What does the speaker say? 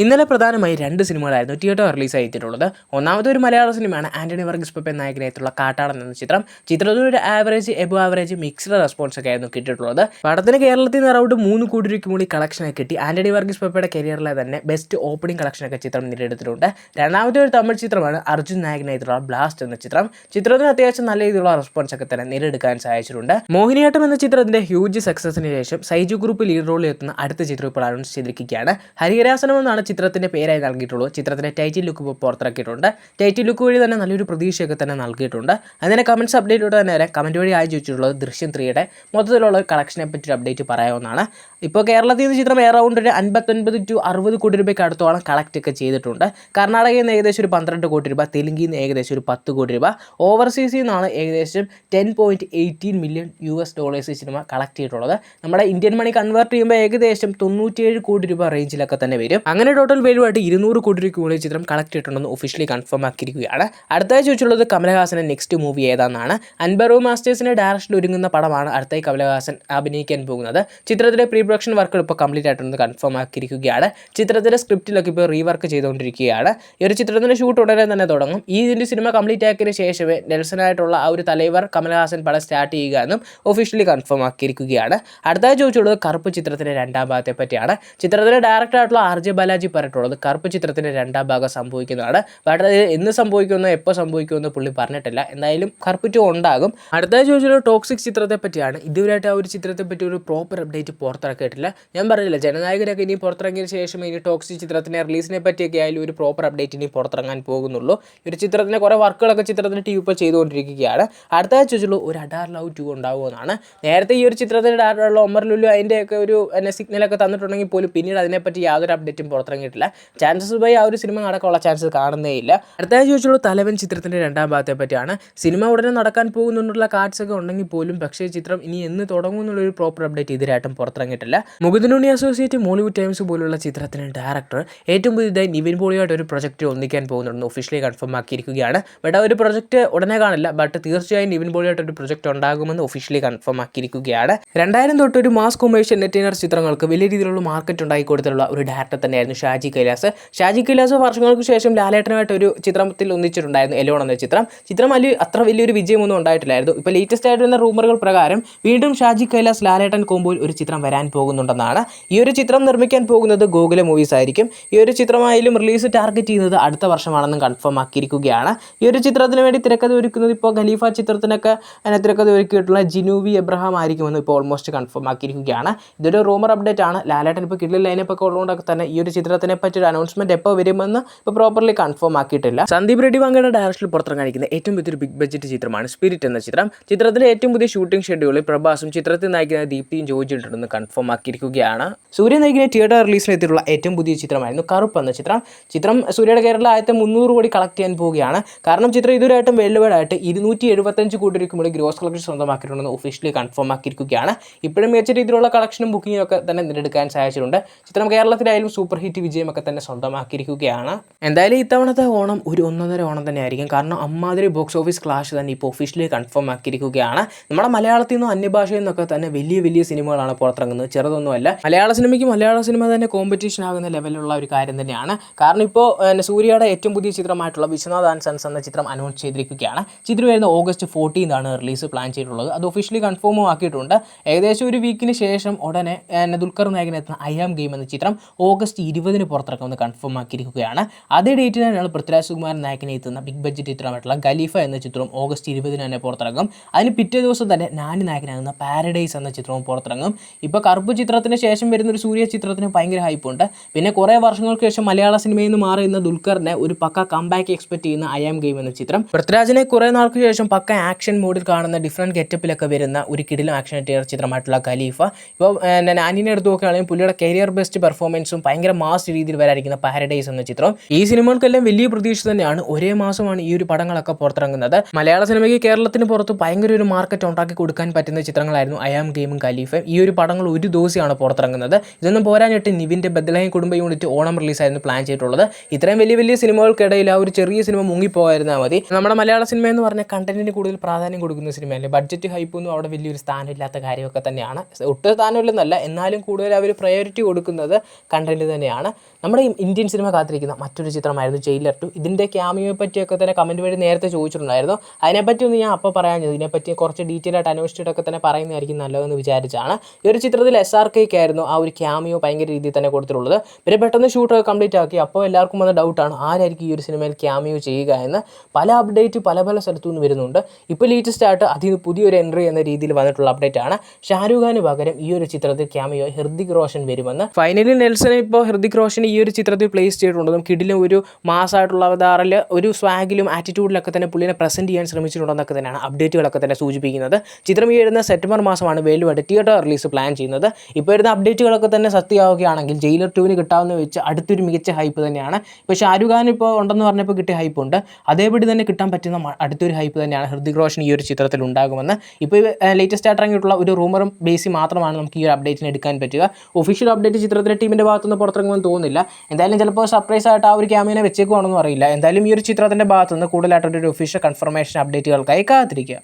ഇന്നലെ പ്രധാനമായി രണ്ട് സിനിമകളായിരുന്നു തിയേറ്റർ റിലീസ് ചെയ്തിട്ടുള്ളത്. ഒന്നാമത്തെ ഒരു മലയാള സിനിമയാണ് ആന്റണി വർഗീസ് പെപ്പൻ നായകനായിട്ടുള്ള കാട്ടാളൻ എന്ന ചിത്രം. ചിത്രത്തിൽ ഒരു എബോ ആവറേജ് മിക്സ്ഡ് റെസ്പോൺസ് ഒക്കെ ആയിരുന്നു കിട്ടിയിട്ടുള്ളത്. പടത്തിന് കേരളത്തിൽ നിന്ന് അറൗണ്ട് 3 കോടി രൂപയ്ക്ക് മുകളിൽ കളക്ഷനൊക്കെ കിട്ടി. ആന്റണി വർഗീസ് പെപ്പയുടെ കരിയറിലെ തന്നെ ബെസ്റ്റ് ഓപ്പണിംഗ് കളക്ഷനൊക്കെ ചിത്രം നേടിയെടുത്തിട്ടുണ്ട്. രണ്ടാമത്തെ ഒരു തമിഴ് ചിത്രമാണ് അർജുൻ നായകനായിട്ടുള്ള ബ്ലാസ്റ്റ് എന്ന ചിത്രം. ചിത്രത്തിന് അത്യാവശ്യം നല്ല രീതിയിലുള്ള റെസ്പോൺസ് ഒക്കെ തന്നെ നേടിയെടുക്കാൻ സാധിച്ചിട്ടുണ്ട്. മോഹിനിയാട്ടം എന്ന ചിത്രത്തിന്റെ ഹ്യൂജ് സക്സസിന് ശേഷം സൈജു ഗ്രൂപ്പ് ലീഡ് റോളിൽ എത്തുന്ന അടുത്ത ചിത്രം ഇപ്പോൾ അനൗൺസ് ചെയ്തിരിക്കുകയാണ്. ഹരിഹരാസനം എന്നാണ് ചിത്രത്തിന്റെ പേരായി നൽകിയിട്ടുള്ളൂ. ചിത്രത്തിന്റെ ടൈറ്റിൽ ലുക്ക് പുറത്തിറക്കിയിട്ടുണ്ട്. ടൈറ്റിൽ ലുക്ക് വഴി തന്നെ നല്ലൊരു പ്രതീക്ഷയൊക്കെ തന്നെ നൽകിയിട്ടുണ്ട്. അതിനെ കമന്റ്സ് അപ്ഡേറ്റോടെ തന്നെ കമന്റ് വഴി ചോദിച്ചിട്ടുള്ളത് ദൃശ്യം 3യുടെ മൊത്തത്തിലുള്ള കളക്ഷനെ പറ്റി ഒരു അപ്ഡേറ്റ് പറയാവുന്നതാണ്. ഇപ്പോൾ കേരളത്തിൽ നിന്ന് ചിത്രം എറൗണ്ട് ഒരു 59 to 60 കോടി രൂപയ്ക്ക് അടുത്തോളം കളക്ട് ഒക്കെ ചെയ്തിട്ടുണ്ട്. കർണാടകയിൽ നിന്ന് ഏകദേശം ഒരു 12 കോടി രൂപ, തെലുങ്കിൽ നിന്ന് ഏകദേശം ഒരു 10 കോടി രൂപ, ഓവർസീസിൽ നിന്നാണ് ഏകദേശം $10.18 മില്യൺ സിനിമ കളക്ട് ചെയ്തിട്ടുള്ളത്. നമ്മുടെ ഇന്ത്യൻ മണി കൺവേർട്ട് ചെയ്യുമ്പോൾ ഏകദേശം 97 കോടി രൂപ റേഞ്ചിലൊക്കെ തന്നെ വരും. അങ്ങനെ ടോട്ടൽ വാല്യൂവായിട്ട് 200 കോടി രൂപയ്ക്ക് മുകളിൽ ചിത്രം കളക്ട് ചെയ്തിട്ടുണ്ടെന്ന് ഒഫീഷ്യലി കൺഫേം ആക്കിയിരിക്കുകയാണ്. അടുത്തായി ചോദിച്ചുള്ളത് കമലഹാസന്റെ നെക്സ്റ്റ് മൂവി ഏതാണെന്നാണ്. അൻബറോ മാസ്റ്റേഴ്സിന്റെ ഡയറക്ഷനിൽ ഒരുങ്ങുന്ന പടമാണ് അടുത്തായി കമലഹാസൻ അഭിനയിക്കാൻ പോകുന്നത്. ചിത്രത്തിലെ പ്രീ പ്രൊഡക്ഷൻ വർക്കുകൾ ഇപ്പോൾ കംപ്ലീറ്റ് ആയിട്ടുണ്ടെന്ന് കൺഫേം ആക്കിയിരിക്കുകയാണ്. ചിത്രത്തിലെ സ്ക്രിപ്റ്റിലൊക്കെ ഇപ്പോൾ റീവർക്ക് ചെയ്തുകൊണ്ടിരിക്കുകയാണ്. ഈ ഒരു ചിത്രത്തിന്റെ ഷൂട്ട് ഉടനെ തന്നെ തുടങ്ങും. ഇതിന്റെ സിനിമ കംപ്ലീറ്റ് ആക്കിയതിനു ശേഷമേ നെൽസനായിട്ടുള്ള ആ ഒരു തലൈവർ കമലഹാസൻ പടം സ്റ്റാർട്ട് ചെയ്യുക എന്നും ഒഫീഷ്യലി കൺഫേം ആക്കിയിരിക്കുകയാണ്. അടുത്തായി ചോദിച്ചുള്ളത് കറുപ്പ് ചിത്രത്തിന്റെ രണ്ടാം ഭാഗത്തെ പറ്റിയാണ്. ചിത്രത്തിലെ ഡയറക്ടർ ആയിട്ടുള്ള RJ ബാലാജി പറഞ്ഞിട്ടുള്ളത് കറുപ്പ് ചിത്രത്തിന്റെ രണ്ടാം ഭാഗം സംഭവിക്കുന്നതാണ്. ബട്ട് അത് എന്ന് സംഭവിക്കുമെന്നോ എപ്പോൾ സംഭവിക്കുമെന്നോ പുള്ളി പറഞ്ഞിട്ടില്ല. എന്തായാലും കറുപ്പ് 2 ഉണ്ടാകും. അടുത്തായി ചോദിച്ചുള്ള ടോക്സിക് ചിത്രത്തെ പറ്റിയാണ്. ഇതുവരെയായിട്ട് ആ ഒരു ചിത്രത്തെ പറ്റി ഒരു പ്രോപ്പർ അപ്ഡേറ്റ് പുറത്തിറക്കിയിട്ടില്ല. ഞാൻ പറഞ്ഞില്ല, ജനനായകനൊക്കെ ഇനി പുറത്തിറങ്ങിയതിന് ശേഷം ഇനി ടോക്സിക് ചിത്രത്തിന്റെ റിലീസിനെ പറ്റിയൊക്കെ ആയാലും ഒരു പ്രോപ്പർ അപ്ഡേറ്റ് ഇനി പുറത്തിറങ്ങാൻ പോകുന്നുള്ളൂ. ഒരു ചിത്രത്തിന്റെ കുറേ വർക്കുകളൊക്കെ ചിത്രത്തിന്റെ ടീം ഇപ്പോൾ ചെയ്തുകൊണ്ടിരിക്കുകയാണ്. അടുത്തായി ചോദിച്ചുള്ളൂ ഒരു അഡാർ ലവ് 2 ഉണ്ടാവുമെന്നാണ്. നേരത്തെ ഈ ഒരു ചിത്രത്തിന്റെ ഡയറക്ടറുള്ള ഒമർ ലുലു അതിൻ്റെയൊക്കെ ഒരു സിഗ്നലൊക്കെ തന്നിട്ടുണ്ടെങ്കിൽ പോലും പിന്നീട് അതിനെപ്പറ്റി യാതൊരു അപ്ഡേറ്റും പുറത്തിറങ്ങിയിട്ടില്ല. ചാൻസസ് ബൈ ആ ഒരു സിനിമ നടക്കാനുള്ള ചാൻസസ് കാണുന്നേ ഇല്ല. അടുത്തായി ചോദിച്ചുള്ളൂ തലവൻ ചിത്രത്തിന്റെ രണ്ടാം ഭാഗത്തെ പറ്റിയാണ്. സിനിമ ഉടനെ നടക്കാൻ പോകുന്നുള്ള കാർഡ്സ് ഒക്കെ ഉണ്ടെങ്കിൽ പോലും പക്ഷേ ചിത്രം ഇനി എന്ന് തുടങ്ങും എന്നുള്ളൊരു പ്രോപ്പർ അപ്ഡേറ്റ് ഇതിനായിട്ടും പുറത്തിറങ്ങിയിട്ടില്ല. മുകുന്ദനുണ്ണി അസോസിയേറ്റ് മോളിവുഡ് ടൈംസ് പോലുള്ള ചിത്രത്തിന് ഡയറക്ടർ ഏറ്റവും പുതിയതായി നിവിൻ പോളിയായിട്ട് ഒരു പ്രൊജക്റ്റ് ഒന്നിക്കാൻ പോകുന്നുണ്ടെന്ന് ഒഫീഷ്യലി കൺഫേം ആക്കിയിരിക്കുകയാണ്. ബട്ട് ആ ഒരു പ്രൊജക്റ്റ് ഉടനെ കാണില്ല. ബട്ട് തീർച്ചയായും നിവിൻ പോളിയായിട്ട് ഒരു പ്രൊജക്റ്റ് ഉണ്ടാകുമെന്ന് ഒഫീഷ്യലി കൺഫേം ആക്കിയിരിക്കുകയാണ്. 2000 തൊട്ട് ഒരു മാസ് കൊമേഴ്ഷ്യൽ എന്റർടൈനർ ചിത്രങ്ങൾക്ക് വലിയ രീതിയിലുള്ള മാർക്കറ്റ് ഉണ്ടാക്കി കൊടുത്തിട്ടുള്ള ഒരു ഡയറക്ടർ തന്നെയായിരുന്നു ഷാജി കൈലാസ്. ഷാജി കൈലാസ് വർഷങ്ങൾക്ക് ശേഷം ലാലേട്ടനുമായിട്ട് ഒരു ചിത്രത്തിൽ ഒന്നിച്ചിട്ടുണ്ടായിരുന്നു, എലോൺ എന്ന ചിത്രം. അത്ര വലിയൊരു വിജയമൊന്നും ഉണ്ടായിട്ടില്ലായിരുന്നു. ഇപ്പോൾ ലേറ്റസ്റ്റ് ആയിട്ട് വരുന്ന റൂമറുകൾ പ്രകാരം വീണ്ടും ഷാജി കൈലാസ് ലാലേട്ടൻ കോമ്പോയിൽ ഒരു ചിത്രം വരാൻ പോകുന്നുണ്ടെന്നാണ്. ഈ ഒരു ചിത്രം നിർമ്മിക്കാൻ പോകുന്നത് ഗോകുല മൂവീസ് ആയിരിക്കും. ഈ ഒരു ചിത്രമായാലും റിലീസ് ടാർഗറ്റ് ചെയ്യുന്നത് അടുത്ത വർഷമാണെന്നും കൺഫേം ആക്കിയിരിക്കുകയാണ്. ഈ ഒരു ചിത്രത്തിന് വേണ്ടി തിരക്കഥ ഒരുക്കുന്നത് ഇപ്പോൾ ഖലീഫ ചിത്രത്തിനൊക്കെ തിരക്കഥ ഒരുക്കിയിട്ടുള്ള ജിനൂവി എബ്രഹാം ആയിരിക്കുമെന്ന് ഇപ്പോൾ ഓൾമോസ്റ്റ് കൺഫേം ആക്കിയിരിക്കുകയാണ്. ഇതൊരു റൂമർ അപ്ഡേറ്റ് ആണ്. ലാലേട്ടൻ ഇപ്പോൾ കിഡ്ലി ലൈനപ്പൊക്കെ ഉള്ളതുകൊണ്ടൊക്കെ തന്നെ ഈ ഒരു ചിത്രത്തിനെ പറ്റി ഒരു അനൗൺസ്മെന്റ് എപ്പോൾ വരുമെന്ന് ഇപ്പോൾ പ്രോപ്പർലി കൺഫേം ആക്കിയിട്ടില്ല. സന്ദീപ് റെഡ്ഡി വാങ്കയുടെ ഡയറക്ഷനിൽ പുറത്തിറങ്ങിയിരിക്കുന്ന ഏറ്റവും വലിയൊരു ബിഗ് ബഡ്ജറ്റ് ചിത്രമാണ് സ്പിരിറ്റ് എന്ന ചിത്രം. ചിത്രത്തിലെ ഏറ്റവും പുതിയ ഷൂട്ടിംഗ് ഷെഡ്യൂളിൽ പ്രഭാസും ചിത്രത്തിൽ നയിക്കുന്ന ദീപ്തിയും ജോയിച്ചിട്ടുണ്ടെന്ന് കൺഫേം ആക്കിയിരിക്കുകയാണ്. സൂര്യ നയിക്കുന്ന തിയേറ്റർ റിലീസിലെത്തിയിട്ടുള്ള ഏറ്റവും പുതിയ ചിത്രമായിരുന്നു കറുപ്പ് എന്ന ചിത്രം സൂര്യയുടെ കേരള ആദ്യത്തെ 300 കോടി കളക്ട് ചെയ്യാൻ പോവുകയാണ്. കാരണം ചിത്രം ഇതുവരെയായിട്ടും വേൾഡ് 275 കോടി രൂപയ്ക്ക് മുകളിൽ ഗ്രോസ് കളക്ഷൻ സ്വന്തമാക്കിയിട്ടുണ്ടെന്ന് ഒഫീഷ്യലി കൺഫേം ആക്കിയിരിക്കുകയാണ്. ഇപ്പോഴും മികച്ച രീതിയിലുള്ള കളക്ഷനും ബുക്കിങ്ങും ഒക്കെ തന്നെ നേടിയെടുക്കാൻ സാധിച്ചിട്ടുണ്ട്. ചിത്രം കേരളത്തിലായാലും സൂപ്പർ ഹിറ്റ് വിജയമൊക്കെ തന്നെ സ്വന്തമാക്കിയിരിക്കുകയാണ്. എന്തായാലും ഇത്തവണത്തെ ഓണം ഒരു ഒന്നൊന്നര ഓണം തന്നെ ആയിരിക്കും. കാരണം അമ്മാതിരി ബോക്സ് ഓഫീസ് ക്ലാഷ് തന്നെ ഇപ്പോൾ ഒഫീഷ്യലി കൺഫേം ആക്കിയിരിക്കുകയാണ്. നമ്മുടെ മലയാളത്തിൽ നിന്നും അന്യഭാഷയിൽ നിന്നൊക്കെ തന്നെ വലിയ സിനിമകളാണ് പുറത്തിറങ്ങുന്നത്, ചെറുതൊന്നുമല്ല. മലയാള സിനിമ തന്നെ കോമ്പറ്റീഷൻ ആകുന്ന ലെവലിലുള്ള ഒരു കാര്യം തന്നെയാണ്. കാരണം ഇപ്പോൾ സൂര്യയുടെ ഏറ്റവും പുതിയ ചിത്രമായിട്ടുള്ള വിശ്വനാഥ് ആൻഡ് സൺസ് എന്ന ചിത്രം അനൗൺസ് ചെയ്തിരിക്കുകയാണ്. ചിത്രം വരുന്ന August 14 റിലീസ് പ്ലാൻ ചെയ്തിട്ടുള്ളത്. അത് ഒഫീഷ്യലി കൺഫേമും ആക്കിയിട്ടുണ്ട്. ഏകദേശം ഒരു വീക്കിന് ശേഷം ഉടനെ ദുൽഖർ നായകനെത്തുന്ന ഐ ആം ഗെയിം എന്ന ചിത്രം August 20 പുറത്തിറക്കുമെന്ന് കൺഫേം ആക്കിയിരിക്കുകയാണ്. അതേ ഡേറ്റിന് തന്നെയാണ് പൃഥ്വിരാജ് സുകുമാരൻ നായകനെ എത്തുന്ന ബിഗ് ബഡ്ജറ്റ് ചിത്രമായിട്ടുള്ള ഖലീഫ എന്ന ചിത്രവും August 20 തന്നെ പുറത്തിറങ്ങും. അതിന് പിറ്റേ ദിവസം തന്നെ നാനി നായകനാകുന്ന പാരഡൈസ് എന്ന ചിത്രവും പുറത്തിറങ്ങും. ഇപ്പോൾ കറുപ്പ് ചിത്രത്തിന് ശേഷം വരുന്ന ഒരു സൂര്യ ചിത്രത്തിന് ഭയങ്കര ഹൈപ്പുണ്ട്. പിന്നെ കുറേ വർഷങ്ങൾക്ക് ശേഷം മലയാള സിനിമയിൽ നിന്ന് മാറിയുന്ന ദുൽഖറിനെ ഒരു പക്ക കംബാക്ക് എക്സ്പെക്ട് ചെയ്യുന്ന ഐ ആം ഗെയിം എന്ന ചിത്രം. പൃഥ്വിരാജിനെ കുറേ നാൾക്ക് ശേഷം പക്ക ആക്ഷൻ മോഡിൽ കാണുന്ന ഡിഫറൻറ്റ് ഗെറ്റപ്പിലൊക്കെ വരുന്ന ഒരു കിടിലം ആക്ഷൻ ചിത്രമായിട്ടുള്ള ഖലീഫ. ഇപ്പോൾ നാനിനെ എടുത്ത് നോക്കുകയാണെങ്കിൽ പുള്ളിയുടെ കരിയർ ബെസ്റ്റ് പെർഫോമൻസും ഭയങ്കര മാസ് രീതിയിൽ വരായിരിക്കുന്ന പാരഡൈസ് എന്ന ചിത്രം. ഈ സിനിമകൾക്കെല്ലാം വലിയ പ്രതീക്ഷ തന്നെയാണ്. ഒരേ മാസമാണ് ഈ ഒരു പടങ്ങളൊക്കെ പുറത്തിറങ്ങുന്നത്. മലയാള സിനിമയ്ക്ക് കേരളത്തിന് പുറത്ത് ഭയങ്കര ഒരു മാർക്കറ്റ് ഉണ്ടാക്കി കൊടുക്കാൻ പറ്റുന്ന ചിത്രങ്ങളായിരുന്നു ഐ ആം ഗെയിമും ഖലീഫയും. ഈ ഒരു പടങ്ങൾ ഒരു ഒരു ദിവസമാണ് പുറത്തിറങ്ങുന്നത്. ഇതൊന്നും പോരാഞ്ഞിട്ട് നിവിൻ്റെ ബദ്ലഹേം കുടുംബ യൂണിറ്റ് ഓണം റിലീസായിരുന്നു പ്ലാൻ ചെയ്തിട്ടുള്ളത്. ഇത്രയും വലിയ സിനിമകൾക്കിടയിൽ ആ ഒരു ചെറിയ സിനിമ മുങ്ങിപ്പോയിരുന്നാൽ മതി. നമ്മുടെ മലയാള സിനിമ എന്ന് പറഞ്ഞാൽ കണ്ടന്റിന് കൂടുതൽ പ്രാധാന്യം കൊടുക്കുന്ന സിനിമയല്ലേ. ബഡ്ജറ്റ് ഹൈപ്പൊന്നും അവിടെ വലിയൊരു സ്ഥാനമില്ലാത്ത കാര്യമൊക്കെ തന്നെയാണ്. ഒട്ടും സ്ഥാനമില്ലെന്നല്ല, എന്നാലും കൂടുതൽ അവർ പ്രയോറിറ്റി കൊടുക്കുന്നത് കണ്ടന്റ് തന്നെയാണ്. നമ്മുടെ ഇന്ത്യൻ സിനിമ കാത്തിരിക്കുന്ന മറ്റൊരു ചിത്രമായിരുന്നു ജയിലർ 2. ഇതിൻ്റെ ക്യാമിയോയെ പറ്റിയൊക്കെ തന്നെ കമൻറ്റ് വഴി നേരത്തെ ചോദിച്ചിട്ടുണ്ടായിരുന്നു. അതിനെപ്പറ്റിയൊന്നും ഞാൻ അപ്പോൾ പറയാഞ്ഞത്, ഇതിനെപ്പറ്റി കുറച്ച് ഡീറ്റെയിൽ ആയിട്ട് അന്വേഷിച്ചിട്ടൊക്കെ തന്നെ പറയുന്നതായിരിക്കും നല്ലതെന്ന് വിചാരിച്ചാണ്. ഈ ഒരു ചിത്രത്തിൽ SRK ആയിരുന്നു ആ ഒരു ക്യാമിയോ ഭയങ്കര രീതിയിൽ തന്നെ കൊടുത്തിട്ടുള്ളത്. പിന്നെ പെട്ടെന്ന് ഷൂട്ടൊക്കെ കംപ്ലീറ്റ് ആക്കി. അപ്പോൾ എല്ലാവർക്കും വന്ന ഡൗട്ടാണ് ആരായിരിക്കും ഈ ഒരു സിനിമയിൽ ക്യാമിയോ ചെയ്യുക എന്ന്. പല അപ്ഡേറ്റ് പല സ്ഥലത്തു നിന്ന് വരുന്നുണ്ട്. ഇപ്പോൾ ലേറ്റസ്റ്റ് ആയിട്ട് അതിന് പുതിയൊരു എൻട്രി എന്ന രീതിയിൽ വന്നിട്ടുള്ള അപ്ഡേറ്റ് ആണ്. ഷാരൂഖ് ഖാന് പകരം ഈ ഒരു ചിത്രത്തിൽ ക്യാമിയോ ഹൃതിക് റോഷൻ വരുമെന്ന്. ഫൈനലി നെൽസൺ ഇപ്പോൾ ഹൃതിക് റോഷൻ ഈ ഒരു ചിത്രത്തിൽ പ്ലേസ് ചെയ്തിട്ടുണ്ടെന്നും കിടിലും ഒരു മാസമായിട്ടുള്ള അവതാറിൽ ഒരു സ്വാഗിലും ആറ്റിറ്റ്യൂഡിലൊക്കെ തന്നെ പുള്ളിനെ പ്രസൻറ്റ് ചെയ്യാൻ ശ്രമിച്ചിട്ടുണ്ടെന്നൊക്കെ തന്നെയാണ് അപ്ഡേറ്റുകളൊക്കെ തന്നെ സൂചിപ്പിക്കുന്നത്. ചിത്രം ഈ വരുന്ന സെപ്റ്റംബർ മാസമാണ് വേൾഡ് തിയേറ്റർ റിലീസ് പ്ലാൻ ചെയ്യുന്നത്. ഇപ്പോൾ വരുന്ന അപ്ഡേറ്റുകളൊക്കെ തന്നെ സത്യമാവുകയാണെങ്കിൽ ജയിലർ 2 കിട്ടാവുന്ന വെച്ച് അടുത്തൊരു മികച്ച ഹൈപ്പ് തന്നെയാണ്. ഇപ്പോൾ ഷാരൂഖ് ഖാൻ ഇപ്പോൾ ഉണ്ടെന്ന് പറഞ്ഞപ്പോൾ കിട്ടിയ ഹൈപ്പ് ഉണ്ട്, അതേപടി തന്നെ കിട്ടാൻ പറ്റുന്ന അടുത്തൊരു ഹൈപ്പ് തന്നെയാണ് ഹൃതിക് റോഷൻ ഈ ഒരു ചിത്രത്തിൽ ഉണ്ടാകുമെന്ന്. ഇപ്പോൾ ലേറ്റസ്റ്റ് ആയിട്ട് ഇറങ്ങിയിട്ടുള്ള ഒരു റൂമറും ബേസിൽ മാത്രമാണ് നമുക്ക് ഈ ഒരു അപ്ഡേറ്റിന് എടുക്കാൻ പറ്റുക. ഒഫീഷ്യൽ അപ്ഡേറ്റ് ചിത്രത്തിലെ ടീമിൻ്റെ ഭാഗത്തുനിന്ന് പുറത്തിറങ്ങുമെന്ന് തോന്നുന്നില്ല. എന്തായാലും ചിലപ്പോൾ സർപ്രൈസ് ആയിട്ട് ആ ഒരു ക്യാമിനെ വെച്ചേക്കുവാണെന്ന് അറിയില്ല. എന്തായാലും ഈ ഒരു ചിത്രത്തിൻ്റെ ഭാഗത്തുനിന്ന് കൂടുതലായിട്ടൊരു ഒഫീഷ്യൽ കൺഫർമേഷൻ അപ്ഡേറ്റുകൾക്കായി കാത്തിരിക്കുക.